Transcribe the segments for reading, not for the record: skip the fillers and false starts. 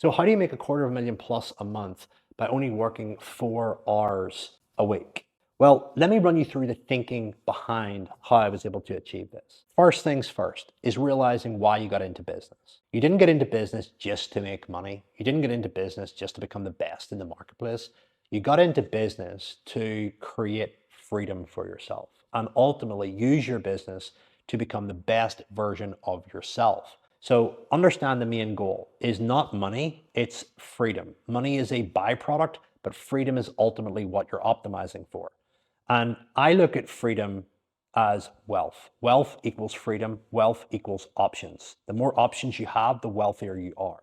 So how do you make $250,000 plus a month by only working 4 hours a week? Well, let me run you through the thinking behind how I was able to achieve this. First things first is realizing why you got into business. You didn't get into business just to make money. You didn't get into business just to become the best in the marketplace. You got into business to create freedom for yourself and ultimately use your business to become the best version of yourself. So understand the main goal is not money, it's freedom. Money is a byproduct, but freedom is ultimately what you're optimizing for. And I look at freedom as wealth. Wealth equals freedom, wealth equals options. The more options you have, the wealthier you are.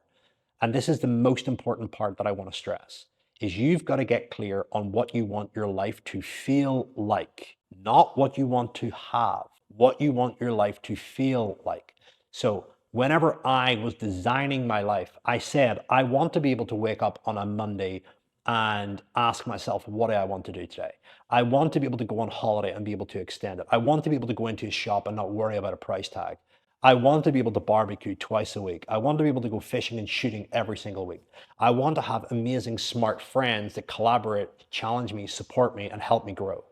And this is the most important part that I want to stress is you've got to get clear on what you want your life to feel like, not what you want to have, what you want your life to feel like. So whenever I was designing my life, I said, I want to be able to wake up on a Monday and ask myself, what do I want to do today? I want to be able to go on holiday and be able to extend it. I want to be able to go into a shop and not worry about a price tag. I want to be able to barbecue twice a week. I want to be able to go fishing and shooting every single week. I want to have amazing, smart friends that collaborate, challenge me, support me, and help me grow.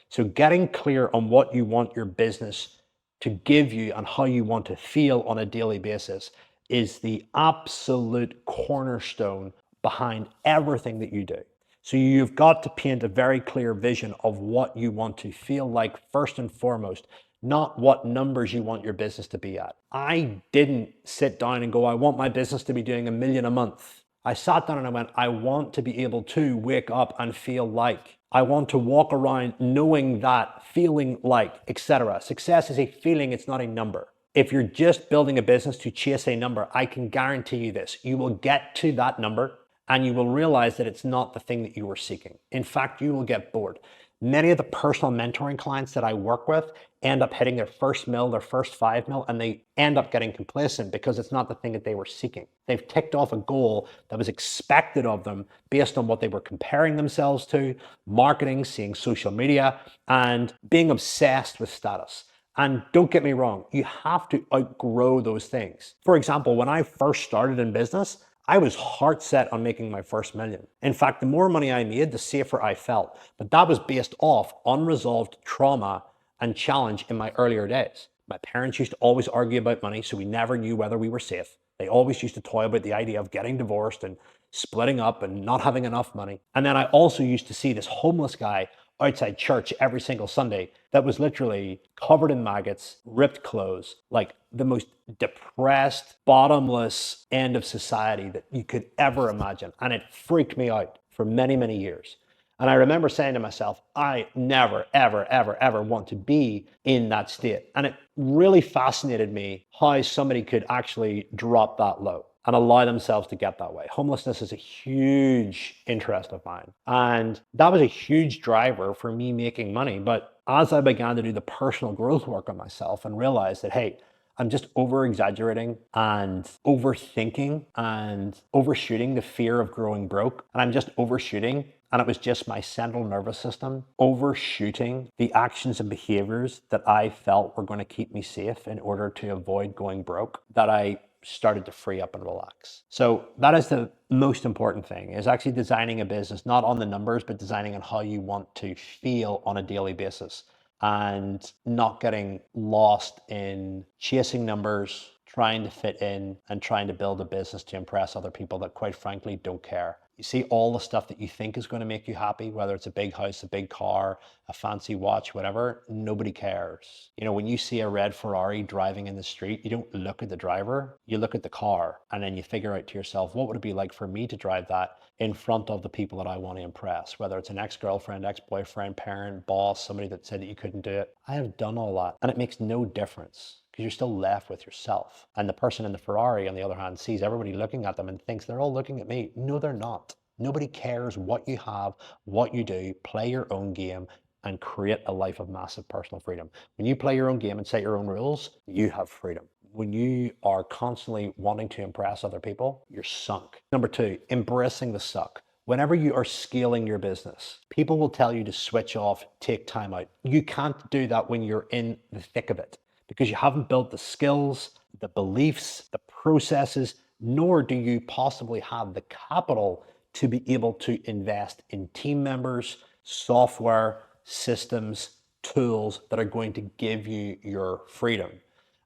So getting clear on what you want your business to give you and how you want to feel on a daily basis is the absolute cornerstone behind everything that you do. So you've got to paint a very clear vision of what you want to feel like first and foremost, not what numbers you want your business to be at. I didn't sit down and go, I want my business to be doing $1 million a month. I sat down and I went, I want to be able to wake up and feel like. I want to walk around knowing that, feeling like, etc. Success is a feeling, it's not a number. If you're just building a business to chase a number, I can guarantee you this, you will get to that number and you will realize that it's not the thing that you were seeking. In fact, you will get bored. Many of the personal mentoring clients that I work with end up hitting their first mil, their first 5 mil, and they end up getting complacent because it's not the thing that they were seeking. They've ticked off a goal that was expected of them based on what they were comparing themselves to, marketing, seeing social media, and being obsessed with status. And don't get me wrong, you have to outgrow those things. For example, when I first started in business, I was heart set on making my first million. In fact, the more money I made, the safer I felt. But that was based off unresolved trauma and challenge in my earlier days. My parents used to always argue about money, so we never knew whether we were safe. They always used to toy about the idea of getting divorced and splitting up and not having enough money. And then I also used to see this homeless guy outside church every single Sunday that was literally covered in maggots, ripped clothes, like the most depressed, bottomless end of society that you could ever imagine. And it freaked me out for many, many years. And I remember saying to myself, I never, ever, ever, ever want to be in that state. And it really fascinated me how somebody could actually drop that low and allow themselves to get that way. Homelessness is a huge interest of mine. And that was a huge driver for me making money. But as I began to do the personal growth work on myself and realized that, hey, I'm just over exaggerating and overthinking and overshooting the fear of growing broke. And I'm just overshooting. And it was just my central nervous system overshooting the actions and behaviors that I felt were going to keep me safe in order to avoid going broke, that I started to free up and relax. So that is the most important thing, is actually designing a business, not on the numbers, but designing on how you want to feel on a daily basis and not getting lost in chasing numbers, trying to fit in and trying to build a business to impress other people that quite frankly don't care. You see all the stuff that you think is going to make you happy, whether it's a big house, a big car, a fancy watch, whatever, nobody cares. You know, when you see a red Ferrari driving in the street, you don't look at the driver, you look at the car, and then you figure out to yourself, what would it be like for me to drive that in front of the people that I want to impress, whether it's an ex-girlfriend, ex-boyfriend, parent, boss, somebody that said that you couldn't do it. I have done all that, and it makes no difference, because you're still left with yourself. And the person in the Ferrari, on the other hand, sees everybody looking at them and thinks they're all looking at me. No, they're not. Nobody cares what you have, what you do. Play your own game and create a life of massive personal freedom. When you play your own game and set your own rules, you have freedom. When you are constantly wanting to impress other people, you're sunk. Number 2, embracing the suck. Whenever you are scaling your business, people will tell you to switch off, take time out. You can't do that when you're in the thick of it, because you haven't built the skills, the beliefs, the processes, nor do you possibly have the capital to be able to invest in team members, software, systems, tools that are going to give you your freedom.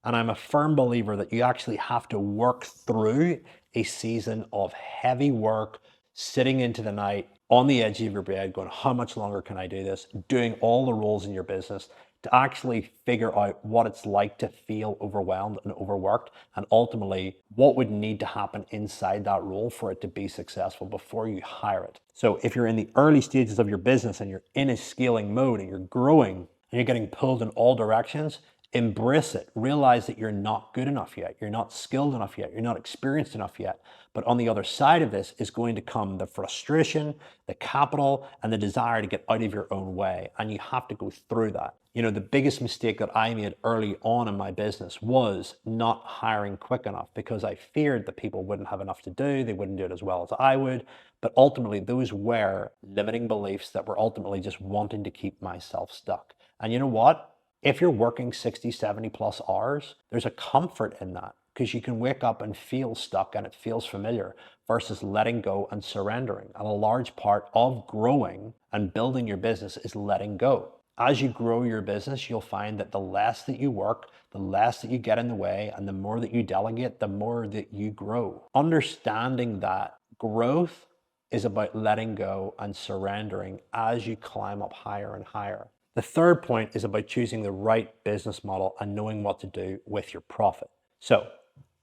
And I'm a firm believer that you actually have to work through a season of heavy work, sitting into the night on the edge of your bed, going, how much longer can I do this? Doing all the roles in your business to actually figure out what it's like to feel overwhelmed and overworked, and ultimately what would need to happen inside that role for it to be successful before you hire it. So if you're in the early stages of your business and you're in a scaling mode and you're growing and you're getting pulled in all directions, embrace it. Realize that you're not good enough yet. You're not skilled enough yet. You're not experienced enough yet. But on the other side of this is going to come the frustration, the capital, and the desire to get out of your own way. And you have to go through that. You know, the biggest mistake that I made early on in my business was not hiring quick enough, because I feared that people wouldn't have enough to do. They wouldn't do it as well as I would. But ultimately, those were limiting beliefs that were ultimately just wanting to keep myself stuck. And you know what? If you're working 60, 70 plus hours, there's a comfort in that, because you can wake up and feel stuck and it feels familiar, versus letting go and surrendering. And a large part of growing and building your business is letting go. As you grow your business, you'll find that the less that you work, the less that you get in the way, and the more that you delegate, the more that you grow. Understanding that growth is about letting go and surrendering as you climb up higher and higher. The third point is about choosing the right business model and knowing what to do with your profit. So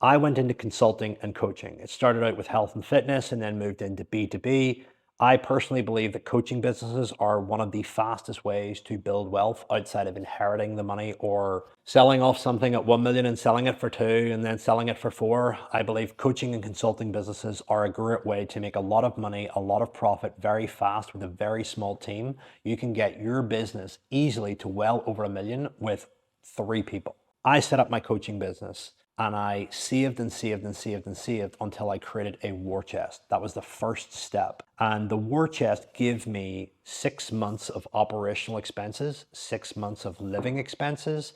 I went into consulting and coaching. It started out with health and fitness and then moved into B2B. I personally believe that coaching businesses are one of the fastest ways to build wealth outside of inheriting the money or selling off something at 1 million and selling it for 2 and then selling it for 4. I believe coaching and consulting businesses are a great way to make a lot of money, a lot of profit very fast with a very small team. You can get your business easily to well over 1 million with 3 people. I set up my coaching business and I saved and saved and saved and saved until I created a war chest. That was the first step. And the war chest gave me 6 months of operational expenses, 6 months of living expenses,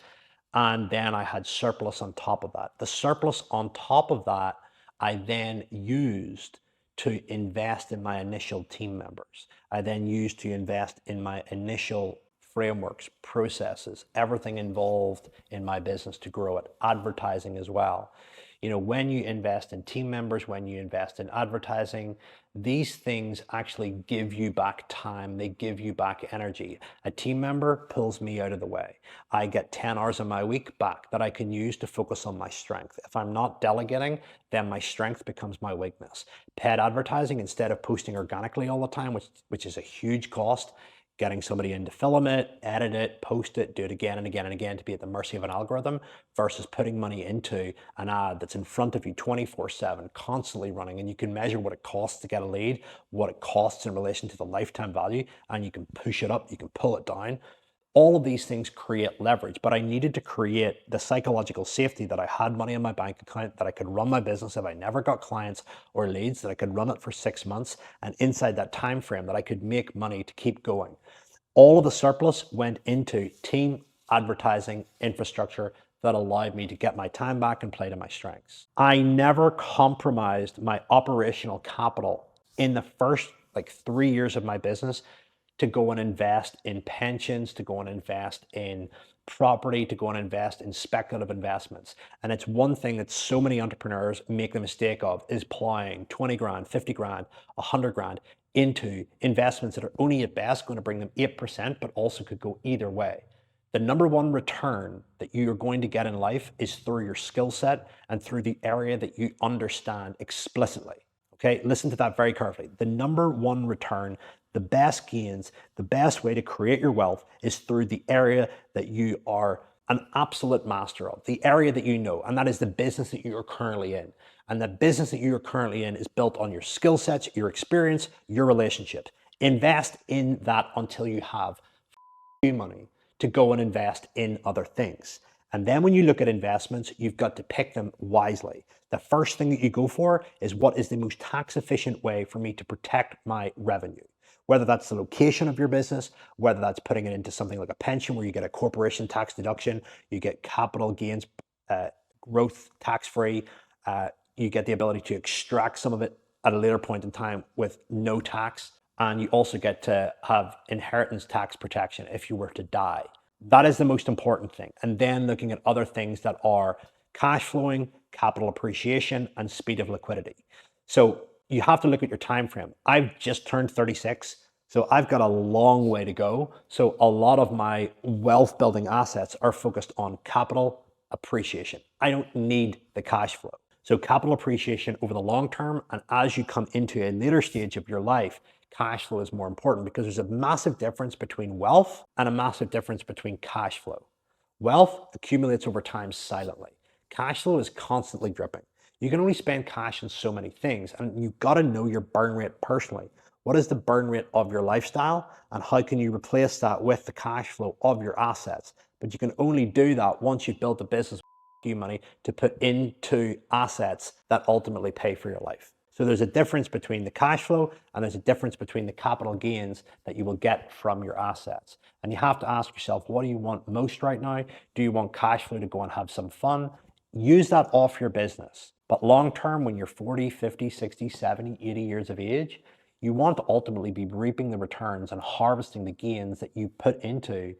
and then I had surplus on top of that. The surplus on top of that, I then used to invest in my initial team members. I then used to invest in my initial frameworks, processes, everything involved in my business to grow it, advertising as well. You know, when you invest in team members, when you invest in advertising, these things actually give you back time. They give you back energy. A team member pulls me out of the way. I get 10 hours of my week back that I can use to focus on my strength. If I'm not delegating, then my strength becomes my weakness. Paid advertising, instead of posting organically all the time, which is a huge cost, getting somebody in to film it, edit it, post it, do it again and again and again to be at the mercy of an algorithm, versus putting money into an ad that's in front of you 24/7, constantly running, and you can measure what it costs to get a lead, what it costs in relation to the lifetime value, and you can push it up, you can pull it down. All of these things create leverage, but I needed to create the psychological safety that I had money in my bank account, that I could run my business if I never got clients or leads, that I could run it for 6 months, and inside that time frame that I could make money to keep going. All of the surplus went into team, advertising, infrastructure that allowed me to get my time back and play to my strengths. I never compromised my operational capital in the first 3 years of my business to go and invest in pensions, to go and invest in property, to go and invest in speculative investments. And it's one thing that so many entrepreneurs make the mistake of, is plowing 20 grand, 50 grand, 100 grand into investments that are only at best going to bring them 8%, but also could go either way. The number one return that you are going to get in life is through your skill set and through the area that you understand explicitly. Okay, listen to that very carefully. The number one return, the best gains, the best way to create your wealth is through the area that you are an absolute master of, the area that you know, and that is the business that you are currently in. And the business that you are currently in is built on your skill sets, your experience, your relationships. Invest in that until you have money to go and invest in other things. And then when you look at investments, you've got to pick them wisely. The first thing that you go for is, what is the most tax efficient way for me to protect my revenue? Whether that's the location of your business, whether that's putting it into something like a pension where you get a corporation tax deduction, you get capital gains, growth tax-free, You get the ability to extract some of it at a later point in time with no tax. And you also get to have inheritance tax protection if you were to die. That is the most important thing. And then looking at other things that are cash flowing, capital appreciation, and speed of liquidity. So you have to look at your time frame. I've just turned 36, so I've got a long way to go. So a lot of my wealth building assets are focused on capital appreciation. I don't need the cash flow. So capital appreciation over the long term, and as you come into a later stage of your life, cash flow is more important because there's a massive difference between wealth and a massive difference between cash flow. Wealth accumulates over time silently. Cash flow is constantly dripping. You can only spend cash on so many things, and you've got to know your burn rate personally. What is the burn rate of your lifestyle, and how can you replace that with the cash flow of your assets? But you can only do that once you've built a business with money to put into assets that ultimately pay for your life. So there's a difference between the cash flow and there's a difference between the capital gains that you will get from your assets. And you have to ask yourself, what do you want most right now? Do you want cash flow to go and have some fun? Use that off your business. But long term, when you're 40, 50, 60, 70, 80 years of age, you want to ultimately be reaping the returns and harvesting the gains that you put into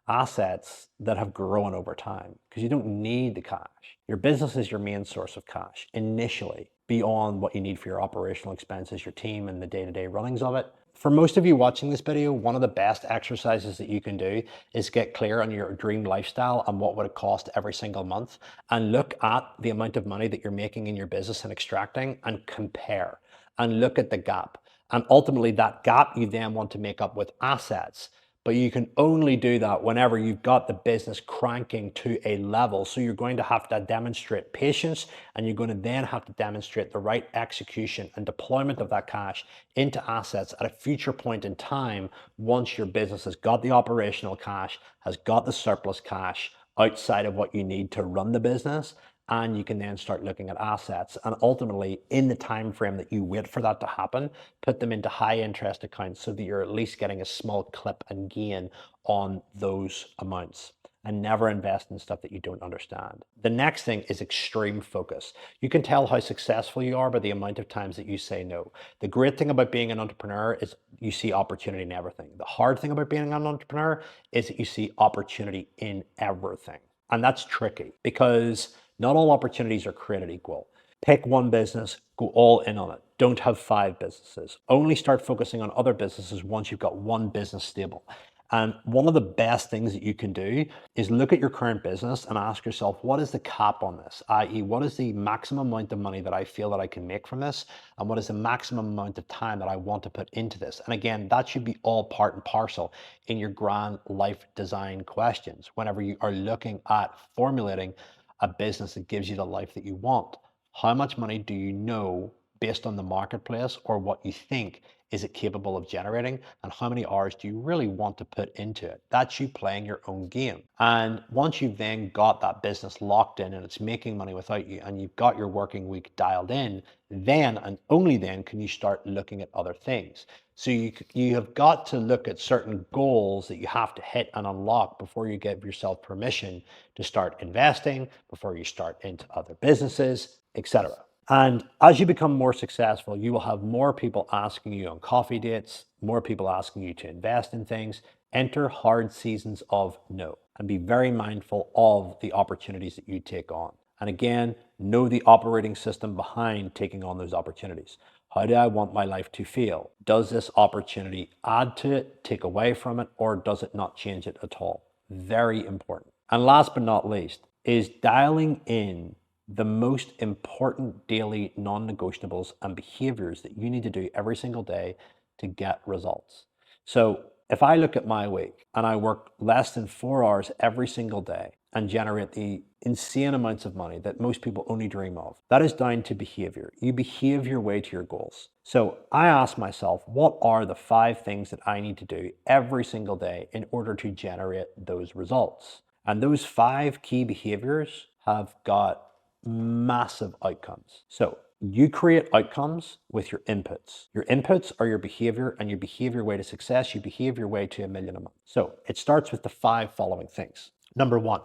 assets that have grown over time, because you don't need the cash. Your business is your main source of cash initially, beyond what you need for your operational expenses, your team, and the day-to-day runnings of it. For most of you watching this video, one of the best exercises that you can do is get clear on your dream lifestyle and what would it cost every single month, and look at the amount of money that you're making in your business and extracting, and compare and look at the gap. And ultimately that gap you then want to make up with assets. But you can only do that whenever you've got the business cranking to a level. So you're going to have to demonstrate patience, and you're going to then have to demonstrate the right execution and deployment of that cash into assets at a future point in time, once your business has got the operational cash, has got the surplus cash outside of what you need to run the business. And you can then start looking at assets, and ultimately in the time frame that you wait for that to happen, put them into high interest accounts so that you're at least getting a small clip and gain on those amounts, and never invest in stuff that you don't understand. The next thing is extreme focus. You can tell how successful you are by the amount of times that you say no. The great thing about being an entrepreneur is you see opportunity in everything. The hard thing about being an entrepreneur is that you see opportunity in everything. And that's tricky because not all opportunities are created equal. Pick one business, go all in on it. Don't have 5 businesses. Only start focusing on other businesses once you've got one business stable. And one of the best things that you can do is look at your current business and ask yourself, what is the cap on this? I.e., what is the maximum amount of money that I feel that I can make from this? And what is the maximum amount of time that I want to put into this? And again, that should be all part and parcel in your grand life design questions whenever you are looking at formulating a business that gives you the life that you want. How much money do you know based on the marketplace, or what you think is it capable of generating, and how many hours do you really want to put into it? That's you playing your own game. And once you've then got that business locked in and it's making money without you, and you've got your working week dialed in, then and only then can you start looking at other things. So you have got to look at certain goals that you have to hit and unlock before you give yourself permission to start investing, before you start into other businesses, etc. And as you become more successful, you will have more people asking you on coffee dates, more people asking you to invest in things. Enter hard seasons of no, and be very mindful of the opportunities that you take on. And again, know the operating system behind taking on those opportunities. How do I want my life to feel? Does this opportunity add to it, take away from it, or does it not change it at all? Very important. And last but not least is dialing in the most important daily non-negotiables and behaviors that you need to do every single day to get results. So if I look at my week and I work less than 4 hours every single day and generate the insane amounts of money that most people only dream of, that is down to behavior. You behave your way to your goals. So I ask myself, what are the 5 things that I need to do every single day in order to generate those results? And those 5 key behaviors have got massive outcomes. So you create outcomes with your inputs. Your inputs are your behavior, and you behave your way to success. You behave your way to $1 million a month. So it starts with the 5 following things. Number 1,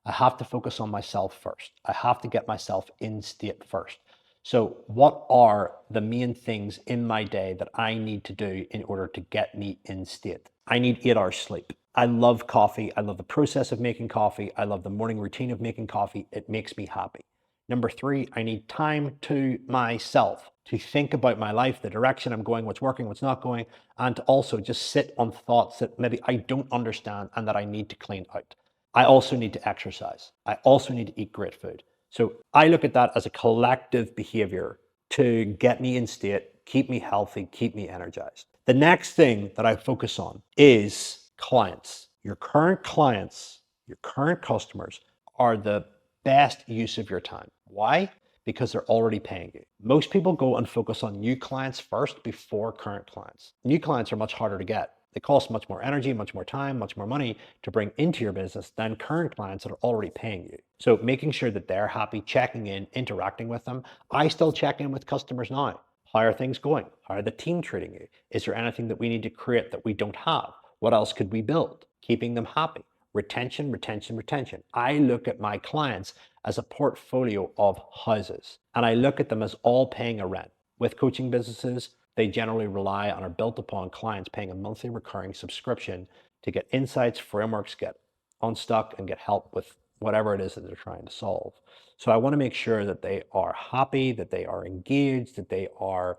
I have to focus on myself first. I have to get myself in state first. So what are the main things in my day that I need to do in order to get me in state? I need 8 hours sleep. I love coffee. I love the process of making coffee. I love the morning routine of making coffee. It makes me happy. Number 3, I need time to myself to think about my life, the direction I'm going, what's working, what's not going, and to also just sit on thoughts that maybe I don't understand and that I need to clean out. I also need to exercise. I also need to eat great food. So I look at that as a collective behavior to get me in state, keep me healthy, keep me energized. The next thing that I focus on is clients. Your current clients, your current customers are the best use of your time. Why? Because they're already paying you. Most people go and focus on new clients first before current clients. New clients are much harder to get. They cost much more energy, much more time, much more money to bring into your business than current clients that are already paying you. So making sure that they're happy, checking in, interacting with them. I still check in with customers now. How are things going? How are the team treating you? Is there anything that we need to create that we don't have? What else could we build? Keeping them happy. Retention, retention, retention. I look at my clients as a portfolio of houses, and I look at them as all paying a rent. With coaching businesses, they generally rely on or built upon clients paying a monthly recurring subscription to get insights, frameworks, get unstuck, and get help with whatever it is that they're trying to solve. So I want to make sure that they are happy, that they are engaged, that they are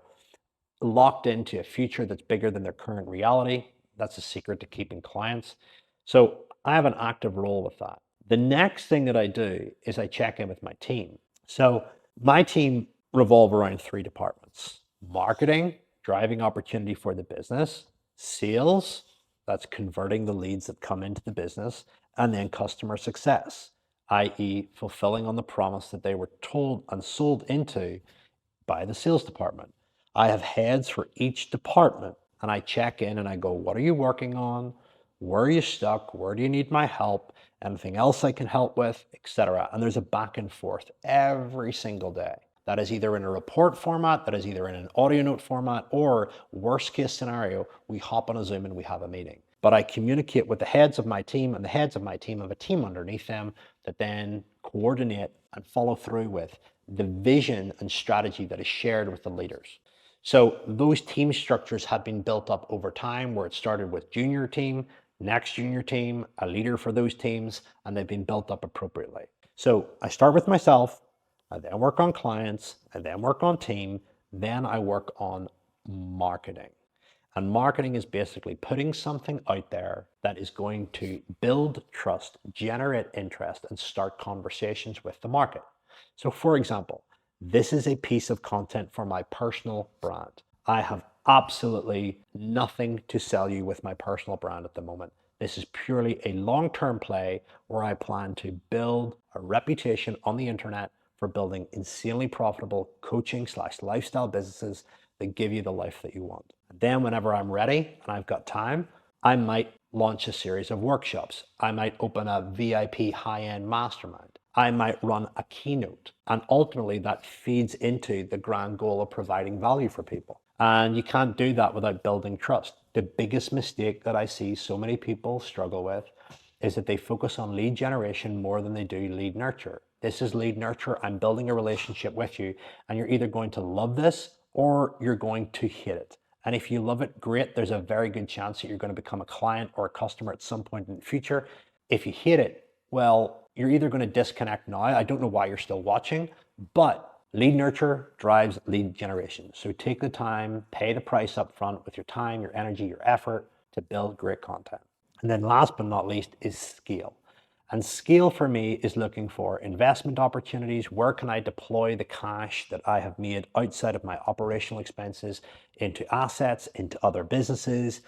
locked into a future that's bigger than their current reality. That's the secret to keeping clients. So I have an active role with that. The next thing that I do is I check in with my team. So my team revolve around 3 departments: marketing, driving opportunity for the business; sales, that's converting the leads that come into the business; and then customer success, i.e., fulfilling on the promise that they were told and sold into by the sales department. I have heads for each department, and I check in and I go, what are you working on? Where are you stuck? Where do you need my help? Anything else I can help with, etc. And there's a back and forth every single day. That is either in a report format, that is either in an audio note format, or worst case scenario, we hop on a Zoom and we have a meeting. But I communicate with the heads of my team, and the heads of my team have a team underneath them that then coordinate and follow through with the vision and strategy that is shared with the leaders. So those team structures have been built up over time, where it started with junior team, next junior team, a leader for those teams, and they've been built up appropriately. So I start with myself, I then work on clients, I then work on team, then I work on marketing. And marketing is basically putting something out there that is going to build trust, generate interest, and start conversations with the market. So for example, this is a piece of content for my personal brand. I have absolutely nothing to sell you with my personal brand at the moment. This is purely a long-term play where I plan to build a reputation on the internet for building insanely profitable coaching/lifestyle businesses that give you the life that you want. And then whenever I'm ready and I've got time, I might launch a series of workshops. I might open a VIP high-end mastermind. I might run a keynote. And ultimately that feeds into the grand goal of providing value for people. And you can't do that without building trust. The biggest mistake that I see so many people struggle with is that they focus on lead generation more than they do lead nurture. This is lead nurture. I'm building a relationship with you, and you're either going to love this or you're going to hate it. And if you love it, great. There's a very good chance that you're going to become a client or a customer at some point in the future. If you hate it, well, you're either going to disconnect now. I don't know why you're still watching, but lead nurture drives lead generation. So take the time, pay the price up front with your time, your energy, your effort to build great content. And then last but not least is scale. And scale for me is looking for investment opportunities. Where can I deploy the cash that I have made outside of my operational expenses into assets, into other businesses,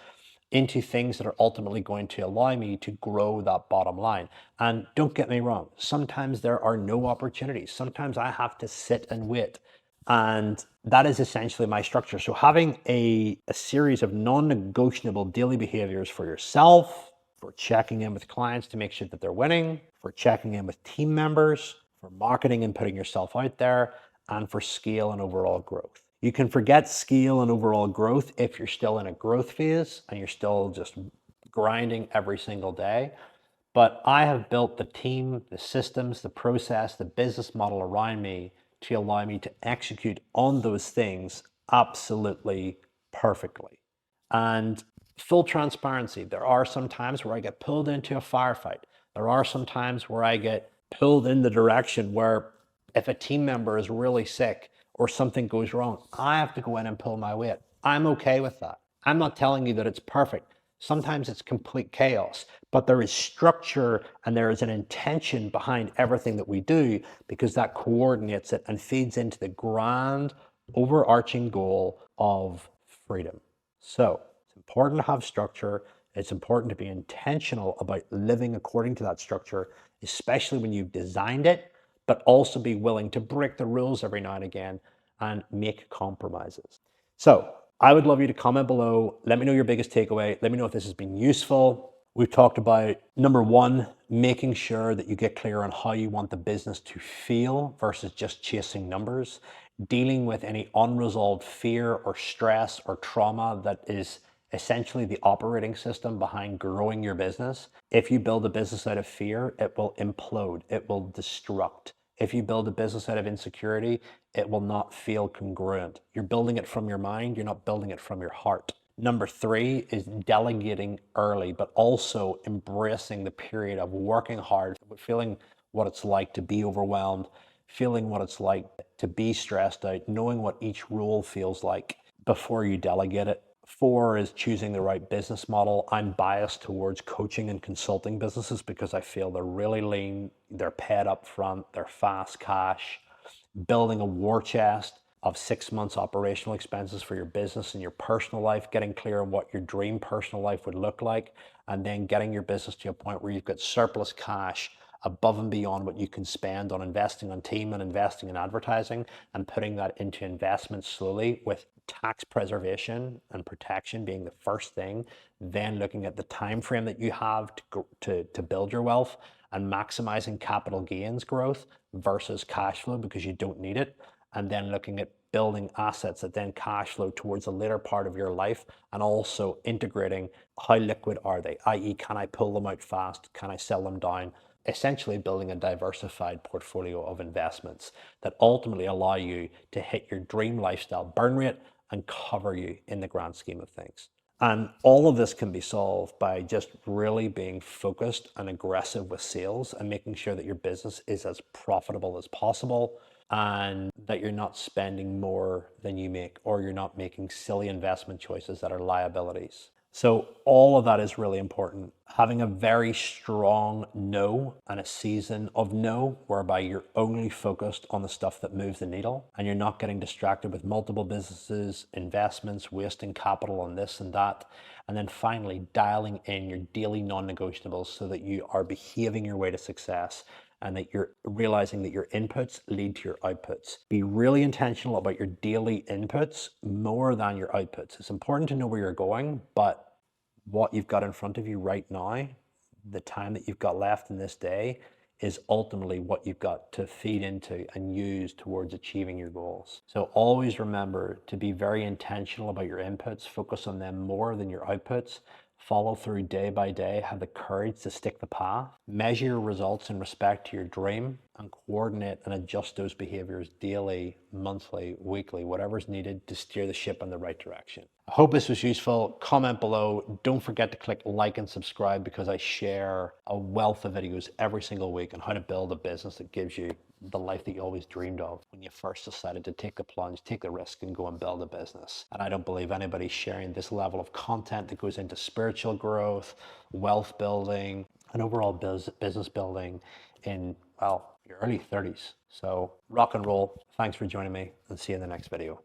into things that are ultimately going to allow me to grow that bottom line. And don't get me wrong, sometimes there are no opportunities. Sometimes I have to sit and wait. And that is essentially my structure. So having a series of non-negotiable daily behaviors for yourself, for checking in with clients to make sure that they're winning, for checking in with team members, for marketing and putting yourself out there, and for scale and overall growth. You can forget scale and overall growth if you're still in a growth phase and you're still just grinding every single day. But I have built the team, the systems, the process, the business model around me to allow me to execute on those things absolutely perfectly. And full transparency, there are some times where I get pulled into a firefight. There are some times where I get pulled in the direction where if a team member is really sick or something goes wrong, I have to go in and pull my weight. I'm okay with that. I'm not telling you that it's perfect. Sometimes it's complete chaos, but there is structure and there is an intention behind everything that we do because that coordinates it and feeds into the grand overarching goal of freedom. So it's important to have structure. It's important to be intentional about living according to that structure, especially when you've designed it, but also be willing to break the rules every now and again and make compromises. So I would love you to comment below. Let me know your biggest takeaway. Let me know if this has been useful. We've talked about number one, making sure that you get clear on how you want the business to feel versus just chasing numbers, dealing with any unresolved fear or stress or trauma that is essentially the operating system behind growing your business. If you build a business out of fear, it will implode, it will destruct. If you build a business out of insecurity, it will not feel congruent. You're building it from your mind, you're not building it from your heart. Number three is delegating early, but also embracing the period of working hard, feeling what it's like to be overwhelmed, feeling what it's like to be stressed out, knowing what each role feels like before you delegate it. Four is choosing the right business model. I'm biased towards coaching and consulting businesses because I feel they're really lean, they're paid up front, they're fast cash. Building a war chest of 6 months operational expenses for your business and your personal life, getting clear on what your dream personal life would look like, and then getting your business to a point where you've got surplus cash above and beyond what you can spend on investing on team and investing in advertising, and putting that into investments slowly with tax preservation and protection being the first thing, then looking at the time frame that you have to build your wealth and maximizing capital gains growth versus cash flow because you don't need it, and then looking at building assets that then cash flow towards the later part of your life, and also integrating how liquid are they, i.e. can I pull them out fast, can I sell them down, essentially building a diversified portfolio of investments that ultimately allow you to hit your dream lifestyle burn rate and cover you in the grand scheme of things. And all of this can be solved by just really being focused and aggressive with sales and making sure that your business is as profitable as possible and that you're not spending more than you make, or you're not making silly investment choices that are liabilities. So all of that is really important. Having a very strong no and a season of no, whereby you're only focused on the stuff that moves the needle and you're not getting distracted with multiple businesses, investments, wasting capital on this and that. And then finally, dialing in your daily non-negotiables so that you are behaving your way to success and that you're realizing that your inputs lead to your outputs. Be really intentional about your daily inputs more than your outputs. It's important to know where you're going, but what you've got in front of you right now, the time that you've got left in this day, is ultimately what you've got to feed into and use towards achieving your goals. So always remember to be very intentional about your inputs, focus on them more than your outputs, follow through day by day, have the courage to stick the path, measure your results in respect to your dream, and coordinate and adjust those behaviors daily, monthly, weekly, whatever's needed to steer the ship in the right direction. I hope this was useful. Comment below. Don't forget to click like and subscribe because I share a wealth of videos every single week on how to build a business that gives you the life that you always dreamed of when you first decided to take the plunge, take the risk, and go and build a business. And I don't believe anybody's sharing this level of content that goes into spiritual growth, wealth building, and overall business building in, well, your early 30s. So rock and roll. Thanks for joining me, and see you in the next video.